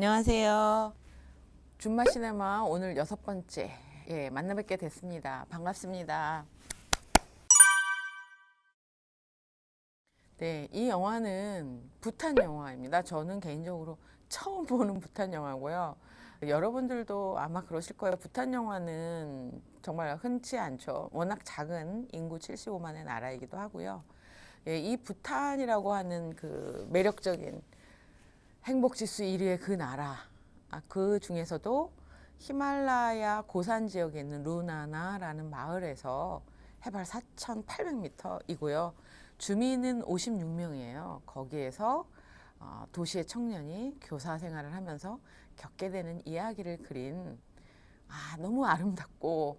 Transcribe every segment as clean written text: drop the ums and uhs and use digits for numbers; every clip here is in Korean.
안녕하세요. 준마 시네마 오늘 6번째 만나 뵙게 됐습니다. 반갑습니다. 네, 이 영화는 부탄 영화입니다. 저는 개인적으로 처음 보는 부탄 영화고요. 여러분들도 아마 그러실 거예요. 부탄 영화는 정말 흔치 않죠. 워낙 작은 인구 75만의 나라이기도 하고요. 이 부탄이라고 하는 그 매력적인 행복지수 1위의 그 나라, 그 중에서도 히말라야 고산 지역에 있는 루나나라는 마을에서 해발 4,800m이고요. 주민은 56명이에요. 거기에서 도시의 청년이 교사 생활을 하면서 겪게 되는 이야기를 그린 너무 아름답고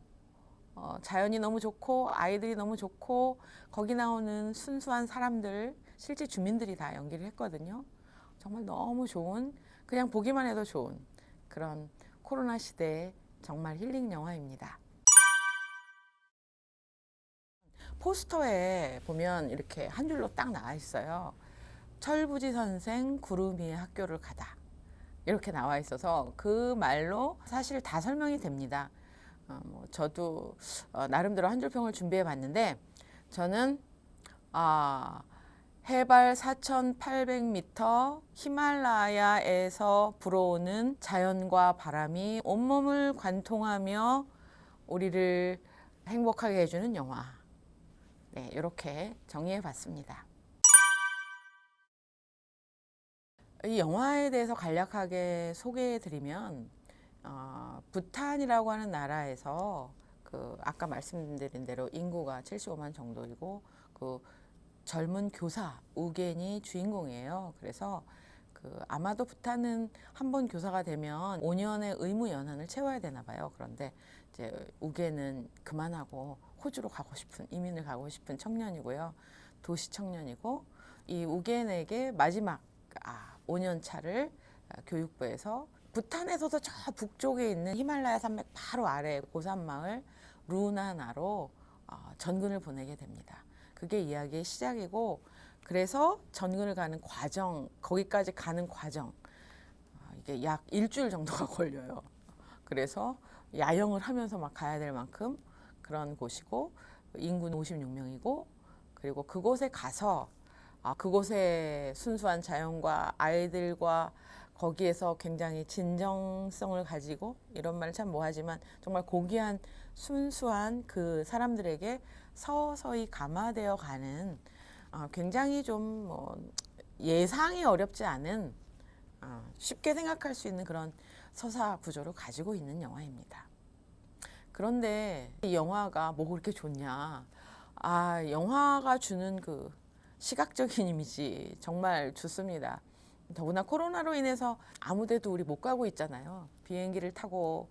자연이 너무 좋고 아이들이 너무 좋고 거기 나오는 순수한 사람들, 실제 주민들이 다 연기를 했거든요. 정말 너무 좋은, 그냥 보기만 해도 좋은 그런 코로나 시대의 정말 힐링 영화입니다. 포스터에 보면 이렇게 한 줄로 딱 나와 있어요. 철부지 선생 구름이의 학교를 가다. 이렇게 나와 있어서 그 말로 사실 다 설명이 됩니다. 저도 나름대로 한 줄평을 준비해 봤는데 저는 해발 4,800m 히말라야에서 불어오는 자연과 바람이 온몸을 관통하며 우리를 행복하게 해주는 영화. 네, 이렇게 정의해 봤습니다. 이 영화에 대해서 간략하게 소개해 드리면 부탄이라고 하는 나라에서 그 아까 말씀드린 대로 인구가 75만 정도이고 그 젊은 교사 우겐이 주인공이에요. 그래서 아마도 부탄은 한 번 교사가 되면 5년의 의무 연한을 채워야 되나 봐요. 그런데 이제 우겐은 그만하고 호주로 가고 싶은, 이민을 가고 싶은 청년이고요. 도시 청년이고 이 우겐에게 마지막 5년 차를 교육부에서 부탄에서도 저 북쪽에 있는 히말라야 산맥 바로 아래 고산 마을 루나나로 전근을 보내게 됩니다. 그게 이야기의 시작이고, 그래서 전근을 가는 과정, 거기까지 가는 과정, 이게 약 일주일 정도가 걸려요. 그래서 야영을 하면서 막 가야 될 만큼 그런 곳이고, 인구는 56명이고, 그리고 그곳에 가서 그곳의 순수한 자연과 아이들과 거기에서 굉장히 진정성을 가지고, 이런 말을 참 뭐하지만 정말 고귀한 순수한 그 사람들에게 서서히 감화되어 가는 굉장히 좀 예상이 어렵지 않은 쉽게 생각할 수 있는 그런 서사 구조를 가지고 있는 영화입니다. 그런데 이 영화가 뭐 그렇게 좋냐? 영화가 주는 그 시각적인 이미지 정말 좋습니다. 더구나 코로나로 인해서 아무데도 우리 못 가고 있잖아요. 비행기를 타고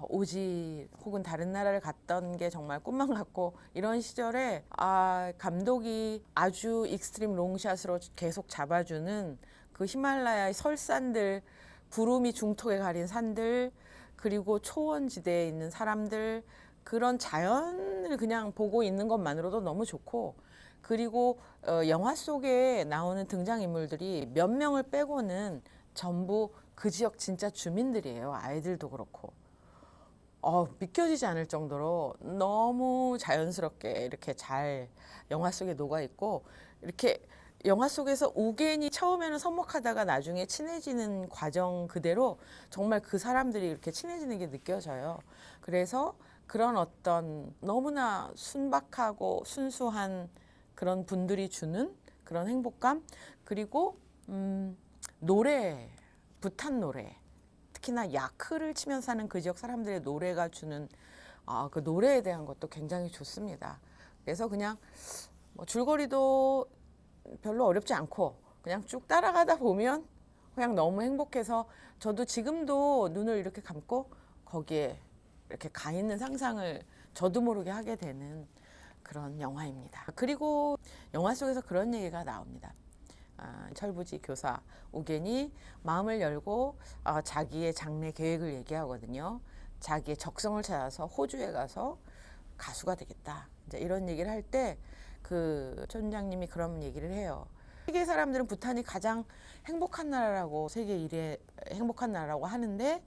오지 혹은 다른 나라를 갔던 게 정말 꿈만 같고, 이런 시절에 감독이 아주 익스트림 롱샷으로 계속 잡아주는 그 히말라야의 설산들, 구름이 중턱에 가린 산들, 그리고 초원지대에 있는 사람들, 그런 자연을 그냥 보고 있는 것만으로도 너무 좋고, 그리고 영화 속에 나오는 등장인물들이 몇 명을 빼고는 전부 그 지역 진짜 주민들이에요. 아이들도 그렇고. 믿겨지지 않을 정도로 너무 자연스럽게 이렇게 잘 영화 속에 녹아 있고, 이렇게 영화 속에서 우겐이 처음에는 서먹하다가 나중에 친해지는 과정 그대로 정말 그 사람들이 이렇게 친해지는 게 느껴져요. 그래서 그런 어떤 너무나 순박하고 순수한 그런 분들이 주는 그런 행복감, 그리고 노래, 부탄 노래, 특히나 야크를 치면서 사는 그 지역 사람들의 노래가 주는 그 노래에 대한 것도 굉장히 좋습니다. 그래서 그냥 줄거리도 별로 어렵지 않고 그냥 쭉 따라가다 보면 그냥 너무 행복해서, 저도 지금도 눈을 이렇게 감고 거기에 이렇게 가 있는 상상을 저도 모르게 하게 되는 그런 영화입니다. 그리고 영화 속에서 그런 얘기가 나옵니다. 철부지 교사 우겐이 마음을 열고 자기의 장래 계획을 얘기하거든요. 자기의 적성을 찾아서 호주에 가서 가수가 되겠다. 이제 이런 얘기를 할 때 그 촌장님이 그런 얘기를 해요. 세계 사람들은 부탄이 가장 행복한 나라라고, 세계 1위 행복한 나라라고 하는데,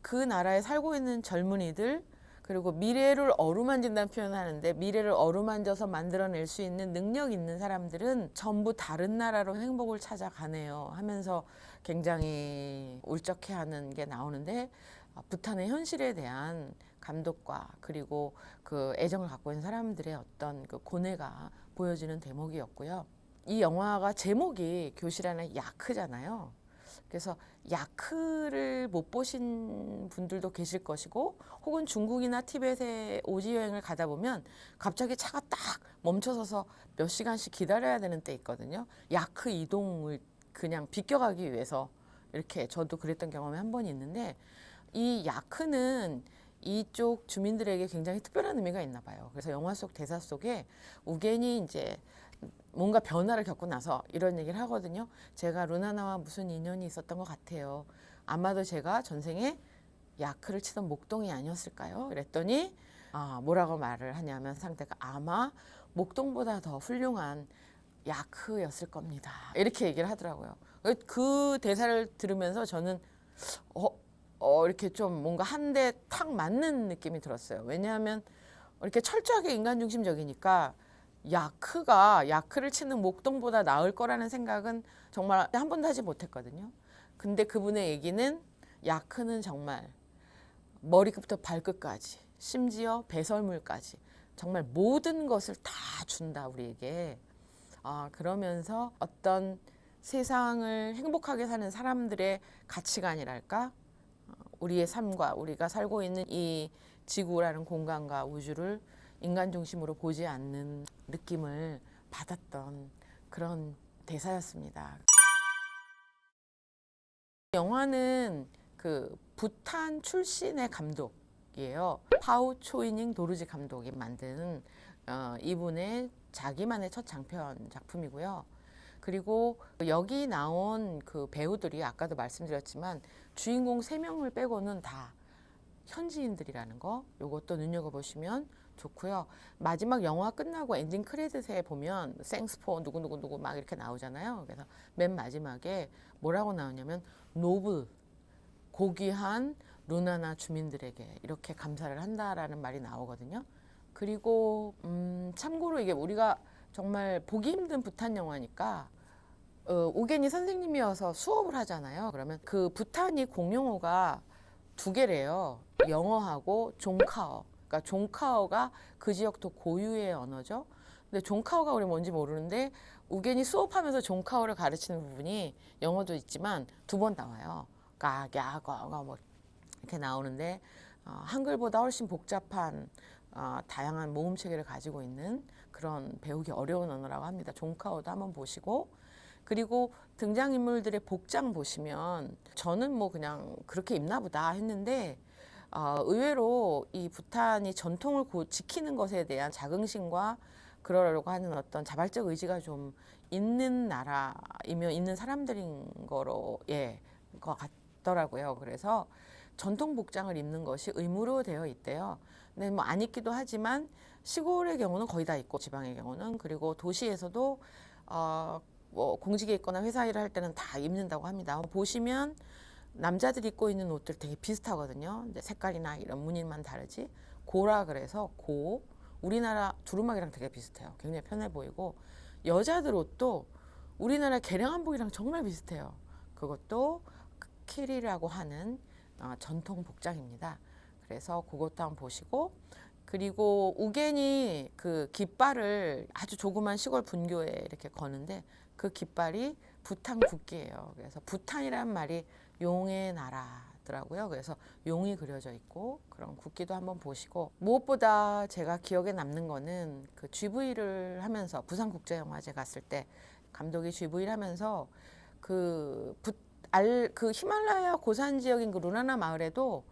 그 나라에 살고 있는 젊은이들, 그리고 미래를 어루만진다는 표현을 하는데, 미래를 어루만져서 만들어낼 수 있는 능력 있는 사람들은 전부 다른 나라로 행복을 찾아가네요 하면서 굉장히 울적해하는 게 나오는데, 부탄의 현실에 대한 감독과 그리고 그 애정을 갖고 있는 사람들의 어떤 그 고뇌가 보여지는 대목이었고요. 이 영화가 제목이 교실 안에 야크잖아요. 그래서 야크를 못 보신 분들도 계실 것이고, 혹은 중국이나 티벳에 오지 여행을 가다 보면 갑자기 차가 딱 멈춰서서 몇 시간씩 기다려야 되는 때 있거든요. 야크 이동을 그냥 비껴가기 위해서. 이렇게 저도 그랬던 경험이 한 번 있는데, 이 야크는 이쪽 주민들에게 굉장히 특별한 의미가 있나 봐요. 그래서 영화 속 대사 속에 우겐이 이제 뭔가 변화를 겪고 나서 이런 얘기를 하거든요. 제가 루나나와 무슨 인연이 있었던 것 같아요. 아마도 제가 전생에 야크를 치던 목동이 아니었을까요? 그랬더니 뭐라고 말을 하냐면 상대가 아마 목동보다 더 훌륭한 야크였을 겁니다. 이렇게 얘기를 하더라고요. 그 대사를 들으면서 저는 이렇게 좀 뭔가 한 대 탁 맞는 느낌이 들었어요. 왜냐하면 이렇게 철저하게 인간 중심적이니까 야크를 치는 목동보다 나을 거라는 생각은 정말 한 번도 하지 못했거든요. 근데 그분의 얘기는 야크는 정말 머리끝부터 발끝까지, 심지어 배설물까지 정말 모든 것을 다 준다 우리에게. 그러면서 어떤 세상을 행복하게 사는 사람들의 가치관이랄까, 우리의 삶과 우리가 살고 있는 이 지구라는 공간과 우주를 인간 중심으로 보지 않는 느낌을 받았던 그런 대사였습니다. 영화는 그 부탄 출신의 감독이에요. 파우 초이닝 도르지 감독이 만든 이분의 자기만의 첫 장편 작품이고요. 그리고 여기 나온 그 배우들이 아까도 말씀드렸지만 주인공 3명을 빼고는 다 현지인들이라는 거, 요것도 눈여겨보시면 좋고요. 마지막 영화 끝나고 엔딩 크레딧에 보면 생스포 누구누구 막 이렇게 나오잖아요. 그래서 맨 마지막에 뭐라고 나오냐면 노블, 고귀한 루나나 주민들에게 이렇게 감사를 한다라는 말이 나오거든요. 그리고 참고로 이게 우리가 정말 보기 힘든 부탄 영화니까 오겐이 선생님이어서 수업을 하잖아요. 그러면 그 부탄이 공용어가 2개래요. 영어하고 종카어. 그러니까 종카어가 그 지역도 고유의 언어죠. 근데 종카어가 우리 뭔지 모르는데 우겐이 수업하면서 종카어를 가르치는 부분이 영어도 있지만 2번 나와요. 가갸 거거 뭐 이렇게 나오는데 한글보다 훨씬 복잡한 다양한 모음 체계를 가지고 있는 그런 배우기 어려운 언어라고 합니다. 종카어도 한번 보시고, 그리고 등장인물들의 복장 보시면 저는 뭐 그냥 그렇게 입나 보다 했는데 의외로 이 부탄이 전통을 지키는 것에 대한 자긍심과 그러려고 하는 어떤 자발적 의지가 좀 있는 나라이며 있는 사람들인 거로 것 같더라고요. 그래서 전통 복장을 입는 것이 의무로 되어 있대요. 근데 뭐 안 입기도 하지만 시골의 경우는 거의 다 입고 지방의 경우는, 그리고 도시에서도 뭐 공직에 있거나 회사 일을 할 때는 다 입는다고 합니다. 보시면 남자들이 입고 있는 옷들 되게 비슷하거든요. 근데 색깔이나 이런 무늬만 다르지. 고라 그래서 우리나라 두루마기랑 되게 비슷해요. 굉장히 편해 보이고, 여자들 옷도 우리나라 개량 한복이랑 정말 비슷해요. 그것도 키리라고 하는 전통 복장입니다. 그래서 그것도 한번 보시고, 그리고 우겐이 그 깃발을 아주 조그만 시골 분교에 이렇게 거는데 그 깃발이 부탄 국기예요. 그래서 부탄이라는 말이 용의 나라더라고요. 그래서 용이 그려져 있고 그런 국기도 한번 보시고, 무엇보다 제가 기억에 남는 거는 그 GV를 하면서 부산국제영화제 갔을 때 감독이 GV를 하면서 그 히말라야 고산 지역인 그 루나나 마을에도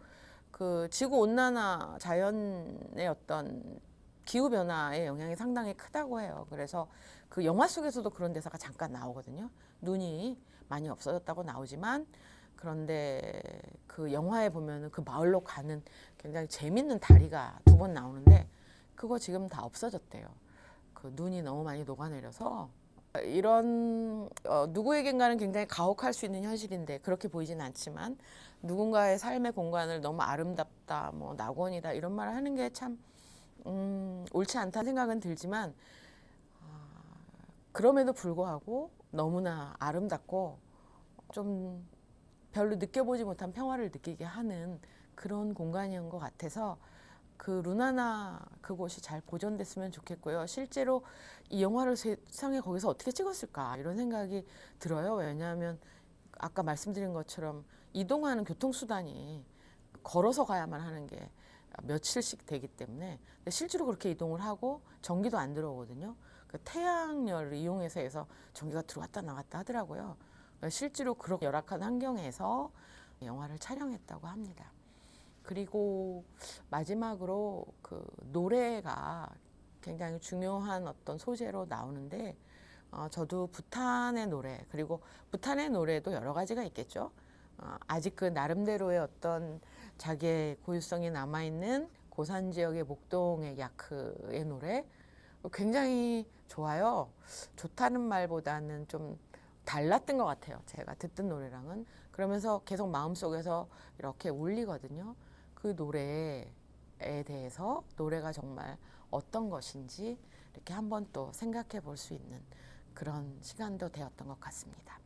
그 지구 온난화 자연의 어떤 기후 변화의 영향이 상당히 크다고 해요. 그래서 그 영화 속에서도 그런 대사가 잠깐 나오거든요. 눈이 많이 없어졌다고 나오지만, 그런데 그 영화에 보면은 그 마을로 가는 굉장히 재밌는 다리가 2번 나오는데 그거 지금 다 없어졌대요. 그 눈이 너무 많이 녹아내려서 이런 누구에겐가는 굉장히 가혹할 수 있는 현실인데 그렇게 보이진 않지만 누군가의 삶의 공간을 너무 아름답다, 뭐 낙원이다 이런 말을 하는 게 참 옳지 않다는 생각은 들지만 그럼에도 불구하고 너무나 아름답고 좀 별로 느껴보지 못한 평화를 느끼게 하는 그런 공간인 것 같아서 그 루나나 그곳이 잘 보존됐으면 좋겠고요. 실제로 이 영화를 세상에 거기서 어떻게 찍었을까 이런 생각이 들어요. 왜냐하면 아까 말씀드린 것처럼 이동하는 교통수단이 걸어서 가야만 하는 게 며칠씩 되기 때문에 근데 실제로 그렇게 이동을 하고 전기도 안 들어오거든요. 그 태양열을 이용해서 해서 전기가 들어왔다 나갔다 하더라고요. 실제로 그런 열악한 환경에서 영화를 촬영했다고 합니다. 그리고 마지막으로 그 노래가 굉장히 중요한 어떤 소재로 나오는데 저도 부탄의 노래 그리고 부탄의 노래도 여러 가지가 있겠죠. 아직 그 나름대로의 어떤 자기의 고유성이 남아있는 고산 지역의 목동의 야크의 노래 굉장히 좋아요. 좋다는 말보다는 좀 달랐던 것 같아요. 제가 듣던 노래랑은. 그러면서 계속 마음속에서 이렇게 울리거든요. 그 노래에 대해서 노래가 정말 어떤 것인지 이렇게 한번 또 생각해 볼 수 있는 그런 시간도 되었던 것 같습니다.